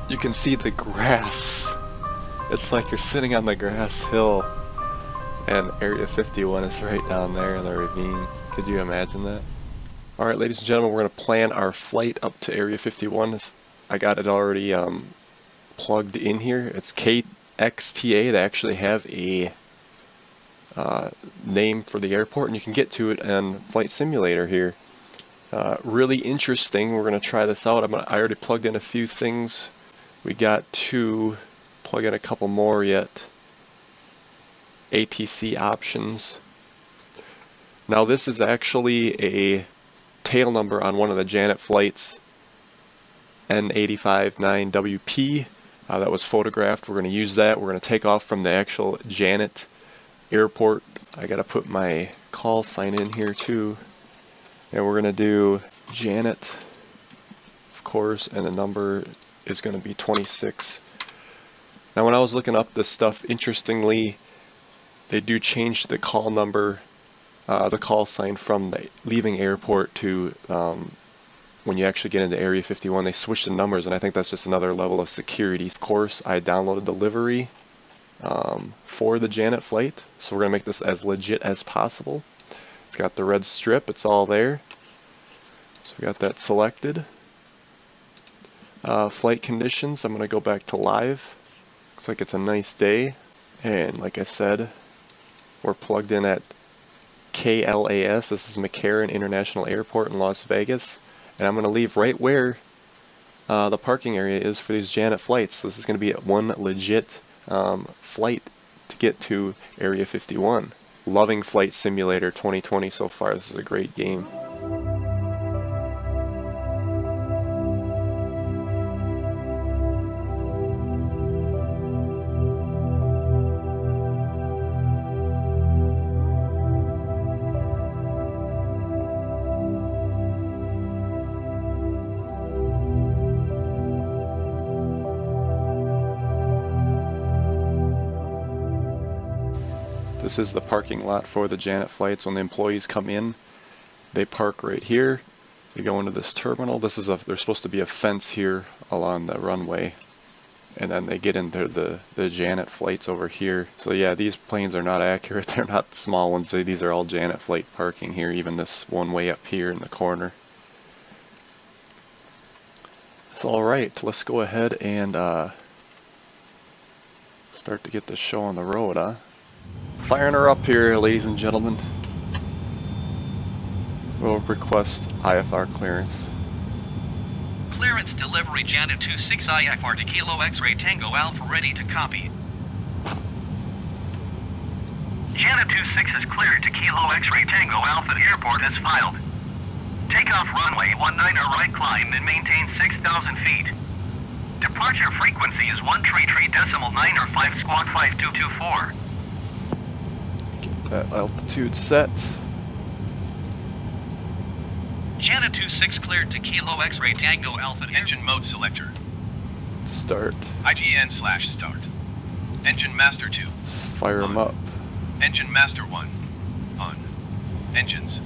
You can see the grass. It's like you're sitting on the grass hill, and Area 51 is right down there in the ravine. Could you imagine that? Alright, ladies and gentlemen, we're going to plan our flight up to Area 51. I got it already plugged in here. It's KXTA. They actually have a name for the airport, and you can get to it in Flight Simulator here. Really interesting. We're going to try this out. I already plugged in a few things. We got to plug in a couple more yet. ATC options. Now this is actually a tail number on one of the Janet flights, N859WP. That was photographed. We're going to use that. We're going to take off from the actual Janet airport. I got to put my call sign in here too. And we're going to do Janet, of course, and the number is going to be 26. Now when I was looking up this stuff, interestingly, they do change the call number, the call sign from the leaving airport to when you actually get into Area 51. They switch the numbers, and I think that's just another level of security. Of course, I downloaded the livery for the Janet flight, so we're going to make this as legit as possible. It's got the red strip, it's all there. So we got that selected. Flight conditions, I'm going to go back to live. Looks like it's a nice day, and like I said, we're plugged in at KLAS. This is McCarran International Airport in Las Vegas, and I'm going to leave right where the parking area is for these Janet flights. This is going to be one legit flight to get to Area 51. Loving Flight Simulator 2020 so far. This is a great game. This is the parking lot for the Janet flights. When the employees come in, they park right here. They go into this terminal. This is there's supposed to be a fence here along the runway, and then they get into the Janet flights over here. So yeah, these planes are not accurate. They're not small ones. These are all Janet flight parking here. Even this one way up here in the corner. So all right, let's go ahead and start to get this show on the road, huh? Firing her up here, ladies and gentlemen. We'll request IFR clearance. Clearance delivery Janet 26 IFR to Kilo X-ray Tango Alpha ready to copy. Janet 26 is cleared to Kilo X-ray Tango Alpha Airport as filed. Takeoff runway 19 right climb and maintain 6,000 feet. Departure frequency is 133.9 or 5 squawk 5224. That altitude set. Janet 26 cleared to Kilo X-ray Tango Alpha. Engine mode selector. Start. IGN/start. Engine master 2. Let's fire them up. Engine master 1. On. Engines.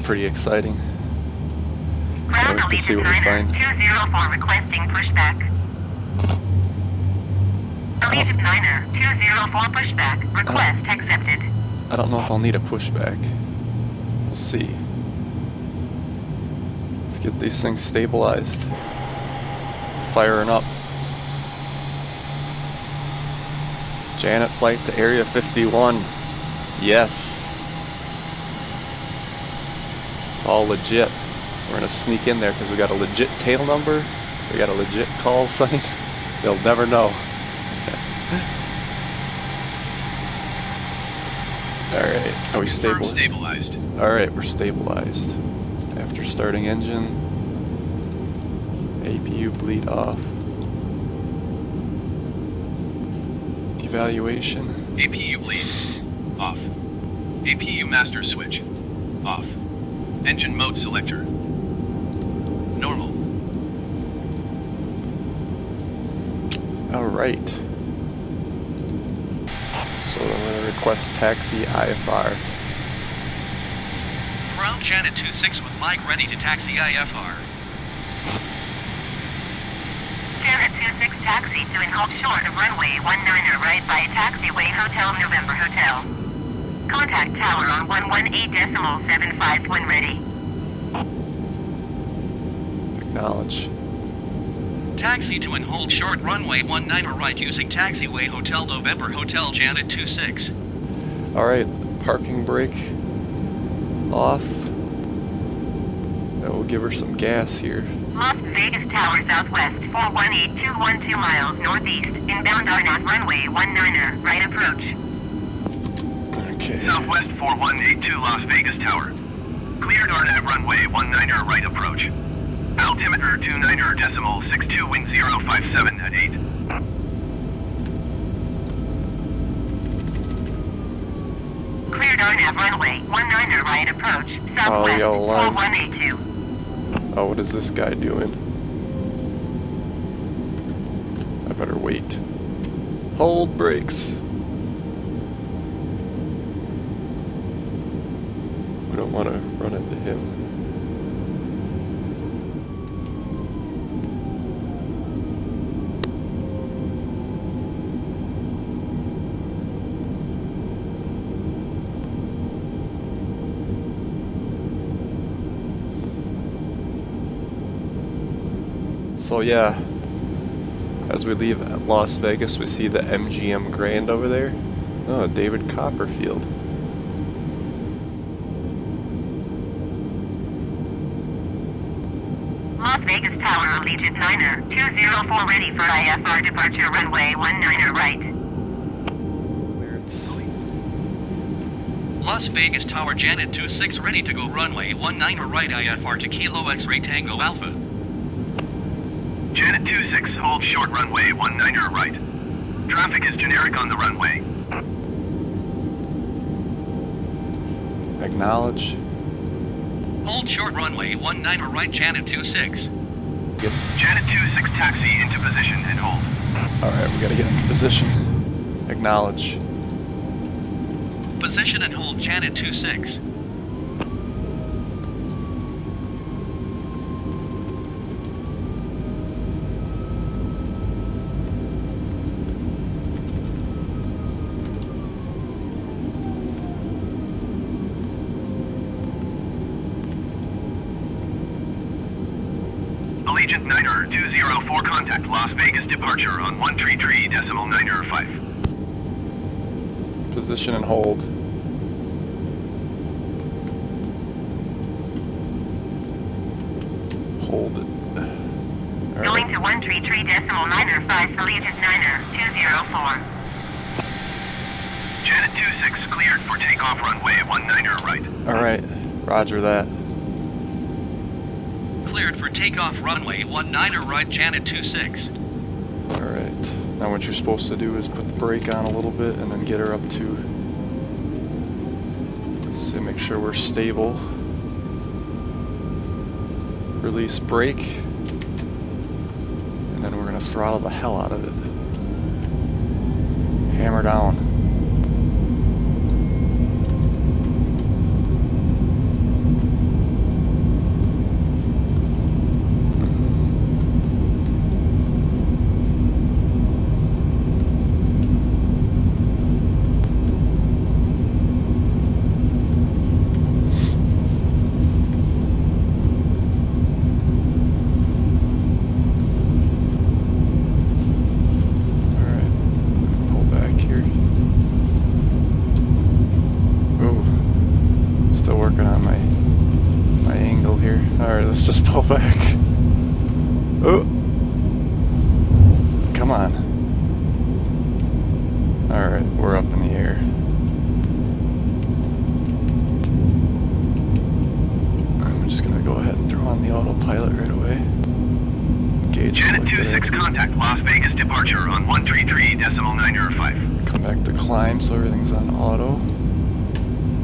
Pretty exciting. Ground To see what we Allegiant find. 204 requesting pushback. Allegiant Niner 204 pushback. Request accepted. I don't know if I'll need a pushback. We'll see. Let's get these things stabilized. Firing up. Janet flight to Area 51. Yes. All legit. We're gonna sneak in there because we got a legit tail number, we got a legit call sign. They'll never know. Alright, are we stabilized? Alright, we're stabilized. After starting engine, APU bleed off. Evaluation. APU bleed off. APU master switch off. Engine mode selector. Normal. right. So I'm going to request taxi IFR. Ground Janet 26 with Mike ready to taxi IFR. Janet 26 taxi to and hold short of runway 19 right by taxiway Hotel November Hotel. Contact tower on 118.75 when ready. Acknowledge. Taxi to and hold short runway 19 right using taxiway Hotel November Hotel Janet 26. Alright, parking brake off. That will give her some gas here. Las Vegas Tower Southwest 418212 miles northeast. Inbound RNAV runway 19 right approach. Okay. Southwest 4182 Las Vegas Tower. Cleared RNAV runway 19 right approach. Altimeter 29.62 wind 057 at 8. Cleared RNAV runway 19 right approach. Southwest yellow line. 4182. Oh, what is this guy doing? I better wait. Hold brakes. We don't want to run into him. So yeah, as we leave Las Vegas, we see the MGM Grand over there. Oh, David Copperfield. Las Vegas Tower Allegiant 9er 204 ready for IFR departure runway 19 right. Clearance. Las Vegas Tower Janet 26 ready to go runway 19 right IFR to Kilo X-Ray Tango Alpha. Janet 26 hold short runway 19 right. Traffic is generic on the runway. Acknowledge. Hold short runway 19 right Janet 26. Yes. Janet 26 taxi into position and hold. Alright, we gotta get into position. Acknowledge. Position and hold Janet 26. Allegiant 9er 204 contact Las Vegas departure on 133.905. Position and hold. Hold it. Going to 133.905 Allegiant 9er 204. Janet 26 cleared for takeoff runway 19 right. Alright, roger that. Cleared for takeoff runway 19 right Janet 26. Alright, now what you're supposed to do is put the brake on a little bit and then get her up to, say, make sure we're stable. Release brake, and then we're going to throttle the hell out of it. Hammer down. Let's just pull back. Oh! Come on. Alright, we're up in the air. I'm just gonna go ahead and throw on the autopilot right away. Gauge Janet 26 contact Las Vegas departure on 133.905. Come back to climb so everything's on auto.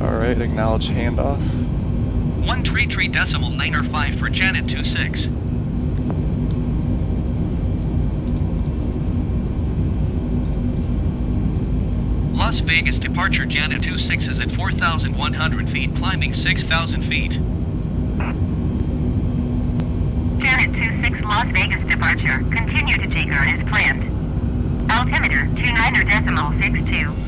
Alright, acknowledge handoff. 133.905 for Janet 26. Las Vegas departure Janet 26 is at 4,100 feet, climbing 6,000 feet. Janet 26 Las Vegas departure. Continue to Jaeger as planned. Altimeter 29.62.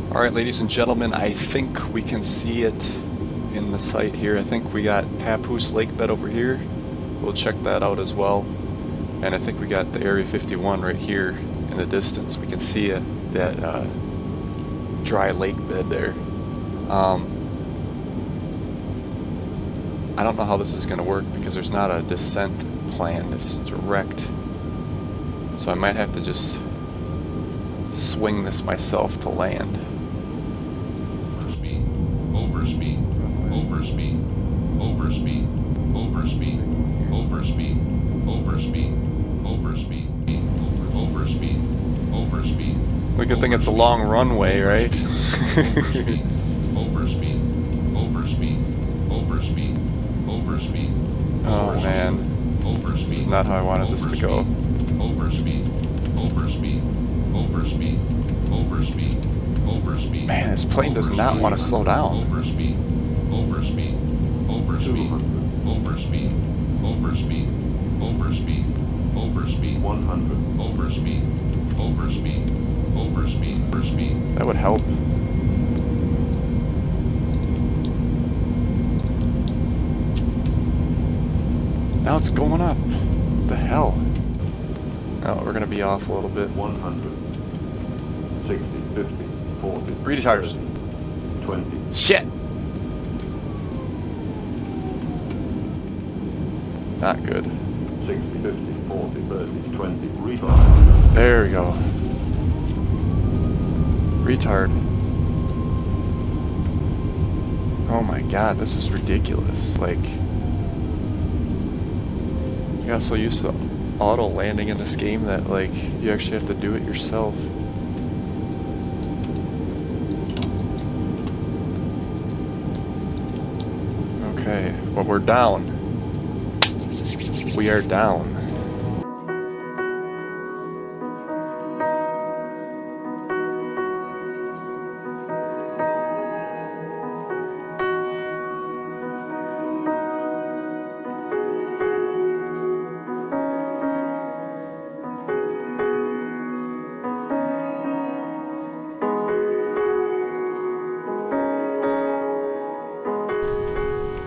Alright, ladies and gentlemen, I think we can see it in the site here. I think we got Papoose Lake Bed over here. We'll check that out as well. And I think we got the Area 51 right here in the distance. We can see that dry lake bed there. I don't know how this is going to work because there's not a descent plan. It's direct. So I might have to just swing this myself to land. Overspeed, overspeed, overspeed, overspeed, overspeed, overspeed, overspeed, overspeed, overspeed. We could think it's a long runway, right? Overspeed, overspeed, overspeed, overspeed, overspeed. Oh man, Overspeed. this is not how I wanted this to go. Overspeed, overspeed, overspeed, overspeed, overspeed. Man, this plane does not want to slow down. Overspeed, overspeed, overspeed, overspeed, overspeed, overspeed, overspeed, 100, overspeed, overspeed, overspeed, overspeed. That would help. Now it's going up. What the hell? Oh, we're gonna be off a little bit. 100, 60, 50, 40, Retarders. 20. Shit! Not good. 60, 50, 40, 30, 20, retard. There we go. Retard. Oh my god, this is ridiculous. Like, I got so used to auto landing in this game that, like, you actually have to do it yourself. Okay, well, we're down. We are down.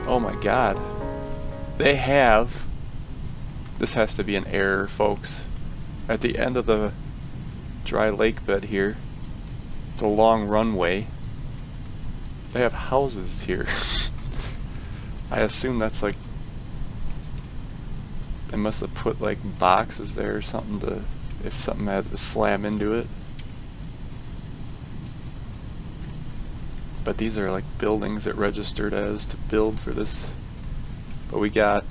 Oh my god. They have, this has to be an error, folks. At the end of the dry lake bed here, the long runway, they have houses here. I assume that's like, they must have put like boxes there or something to, if something had to slam into it. But these are like buildings that registered as to build for this. But we got,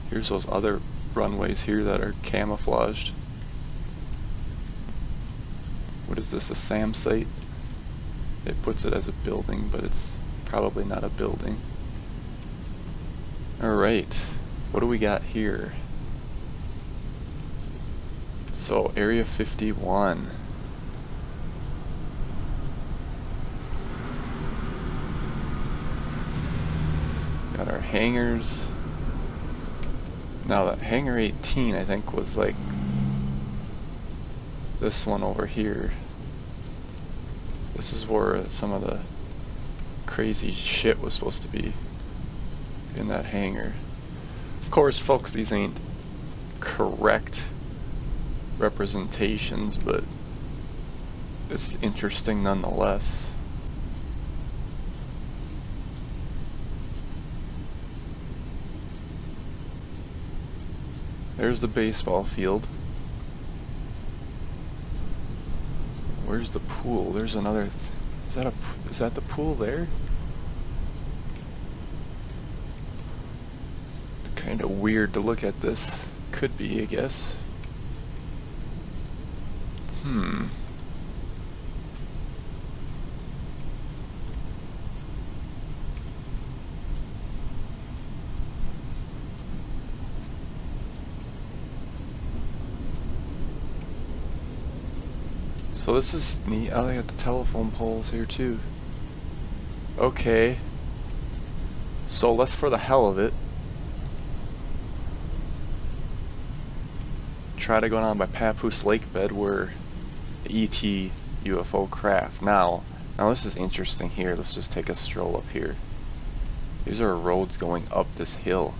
here's those other runways here that are camouflaged. What is this, a SAM site? It puts it as a building, but it's probably not a building. Alright, what do we got here? So, Area 51. Got our hangars. Now that hangar 18 I think was like this one over here. This is where some of the crazy shit was supposed to be in that hangar. Of course, folks, these ain't correct representations, but it's interesting nonetheless. There's the baseball field. Where's the pool? There's another. Is that the pool there? It's kind of weird to look at this. Could be, I guess. So this is neat. Oh, they got the telephone poles here too. Okay. So let's, for the hell of it, try to go down by Papoose Lake Bed where the ET UFO craft. Now this is interesting here. Let's just take a stroll up here. These are roads going up this hill.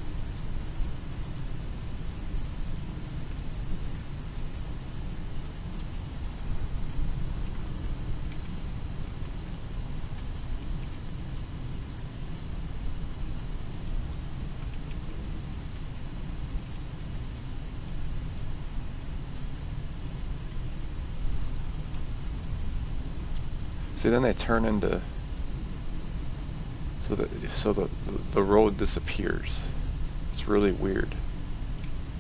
See, then they turn into, so the road disappears. It's really weird.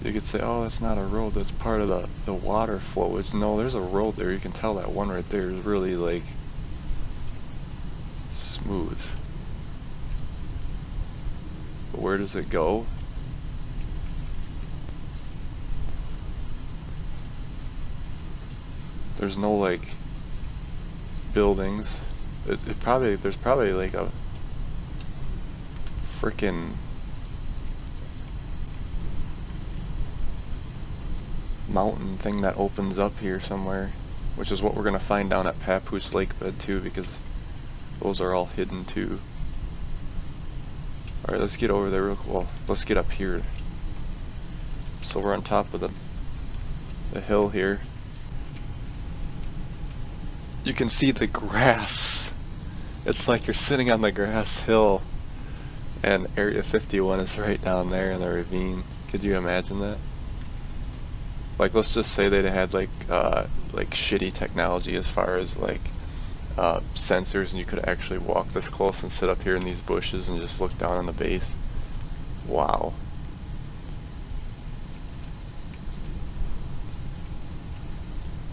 You could say, oh, that's not a road, that's part of the water flow. It's, no, there's a road there. You can tell that one right there is really like smooth. But where does it go? There's no like buildings. There's probably like a frickin' mountain thing that opens up here somewhere, which is what we're gonna find down at Papoose Lake Bed too, because those are all hidden too. Alright, let's get over there real quick. Well, let's get up here. So we're on top of the hill here. You can see the grass. It's like you're sitting on the grass hill, and Area 51 is right down there in the ravine. Could you imagine that? Like, let's just say they had like shitty technology as far as like sensors, and you could actually walk this close and sit up here in these bushes and just look down on the base. Wow.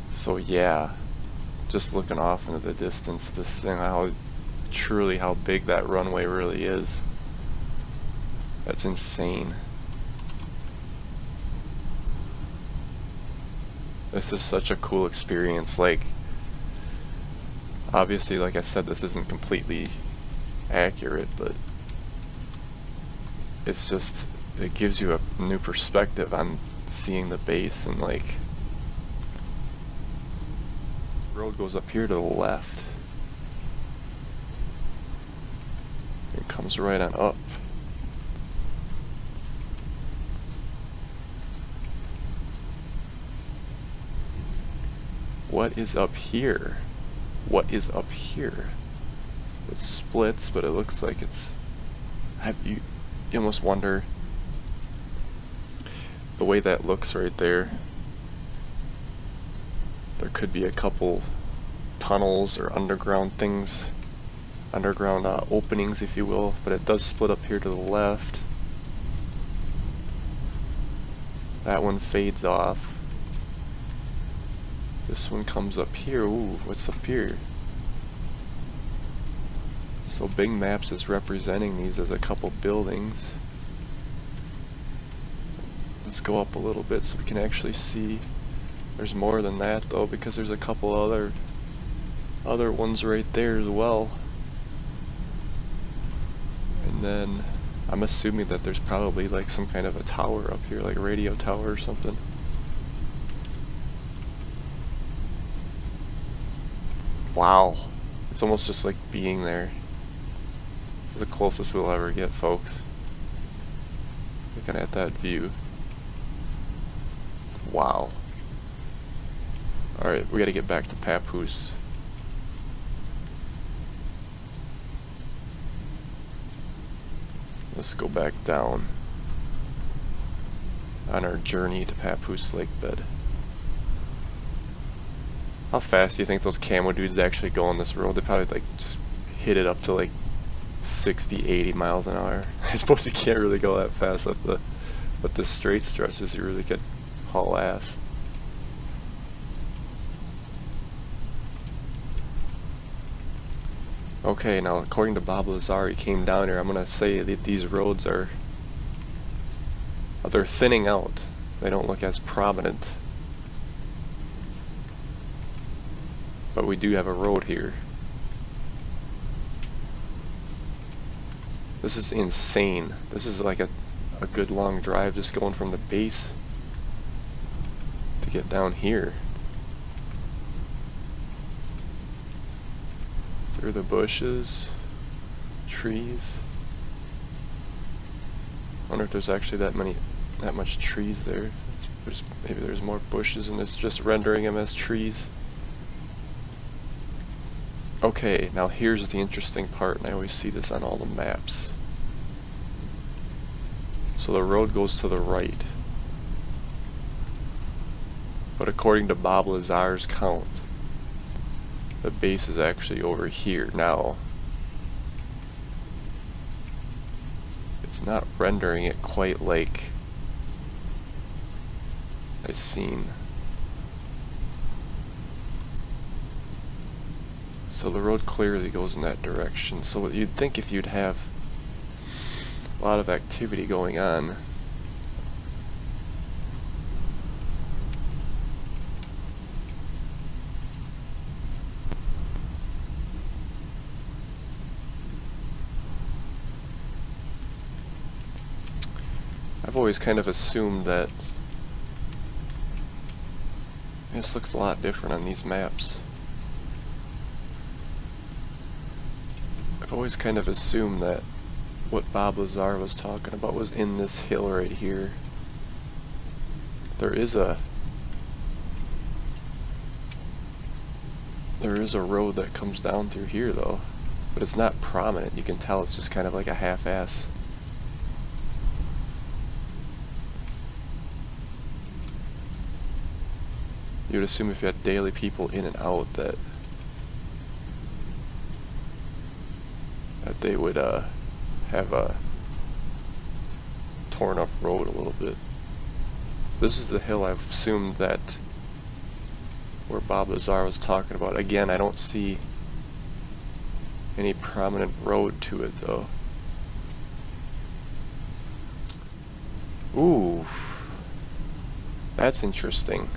So yeah. Just looking off into the distance, this thing, how big that runway really is. That's insane. This is such a cool experience. Like, obviously, like I said, this isn't completely accurate, but it's just, it gives you a new perspective on seeing the base. And like, road goes up here to the left. It comes right on up. What is up here? What is up here? It splits, but it looks like it's... You almost wonder the way that looks right there. There could be a couple tunnels or underground things, underground openings, if you will, but it does split up here to the left. That one fades off. This one comes up here. Ooh, what's up here? So Bing Maps is representing these as a couple buildings. Let's go up a little bit so we can actually see. There's more than that though, because there's a couple other ones right there as well. And then I'm assuming that there's probably like some kind of a tower up here, like a radio tower or something. Wow, it's almost just like being there. This is the closest we'll ever get, folks. Looking at that view. Wow. Alright, we gotta get back to Papoose. Let's go back down on our journey to Papoose Lake Bed. How fast do you think those camo dudes actually go on this road? They probably like just hit it up to like 60, 80 miles an hour. I suppose you can't really go that fast up but the straight stretches you really could haul ass. Okay, now according to Bob Lazar, he came down here. I'm gonna say that these roads are they're thinning out. They don't look as prominent. But we do have a road here. This is insane. This is like a good long drive just going from the base to get down here. Through the bushes, trees. I wonder if there's actually that much trees there. Maybe there's more bushes and it's just rendering them as trees. Okay, now here's the interesting part, and I always see this on all the maps. So the road goes to the right. But according to Bob Lazar's count, the base is actually over here. Now, it's not rendering it quite like I've seen. So the road clearly goes in that direction. So what you'd think, if you'd have a lot of activity going on, I've always kind of assumed that this looks a lot different on these maps. I've always kind of assumed that what Bob Lazar was talking about was in this hill right here. There is a road that comes down through here though, but it's not prominent. You can tell it's just kind of like a half-ass. You would assume if you had daily people in and out that they would have a torn up road a little bit. This is the hill I've assumed that where Bob Lazar was talking about. Again, I don't see any prominent road to it though. Ooh, that's interesting.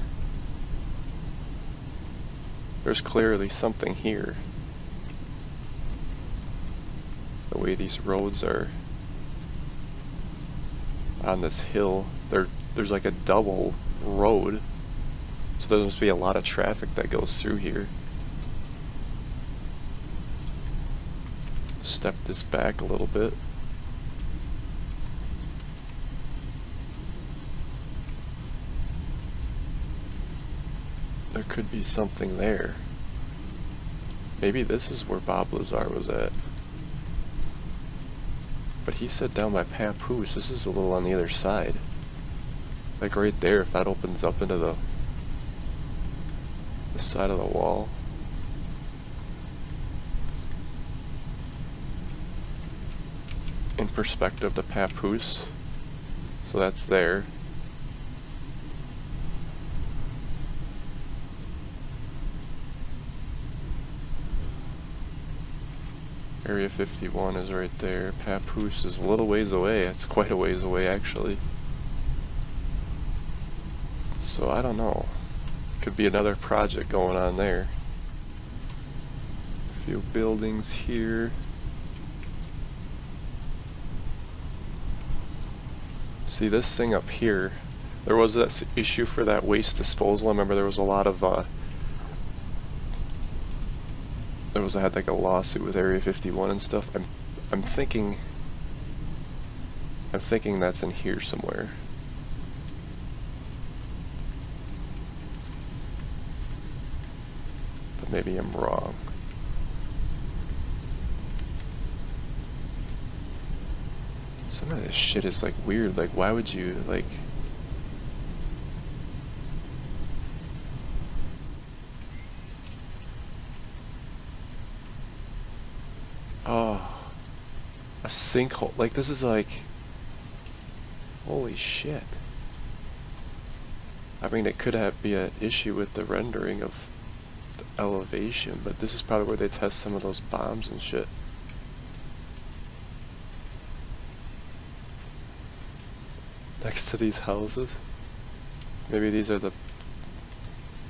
There's clearly something here. The way these roads are on this hill, there's like a double road, so there must be a lot of traffic that goes through here. Step this back a little bit. There could be something there. Maybe this is where Bob Lazar was at. But he said down by Papoose. This is a little on the other side. Like right there, if that opens up into the side of the wall. In perspective to Papoose. So that's there. Area 51 is right there. Papoose is a little ways away. It's quite a ways away actually. So I don't know. Could be another project going on there. A few buildings here. See this thing up here. There was that issue for that waste disposal. I remember there was a lot of I had like a lawsuit with Area 51 and stuff. I'm thinking that's in here somewhere. But maybe I'm wrong. Some of this shit is like weird. Like why would you like a sinkhole? Like this is like, holy shit. I mean, it could be an issue with the rendering of elevation, but this is probably where they test some of those bombs and shit. Next to these houses. Maybe these are the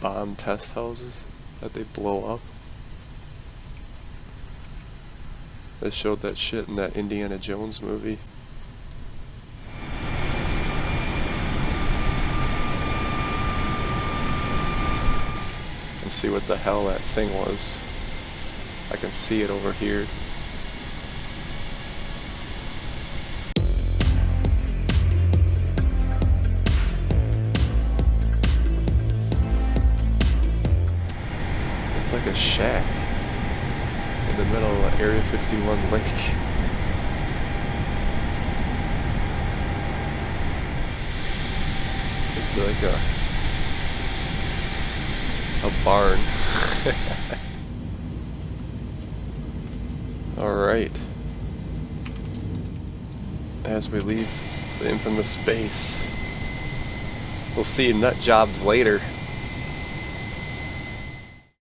bomb test houses that they blow up. They showed that shit in that Indiana Jones movie. And see what the hell that thing was. I can see it over here. It's like a shack in the middle of Area 51 lake. It's like a barn. Alright. As we leave the infamous base, we'll see nut jobs later.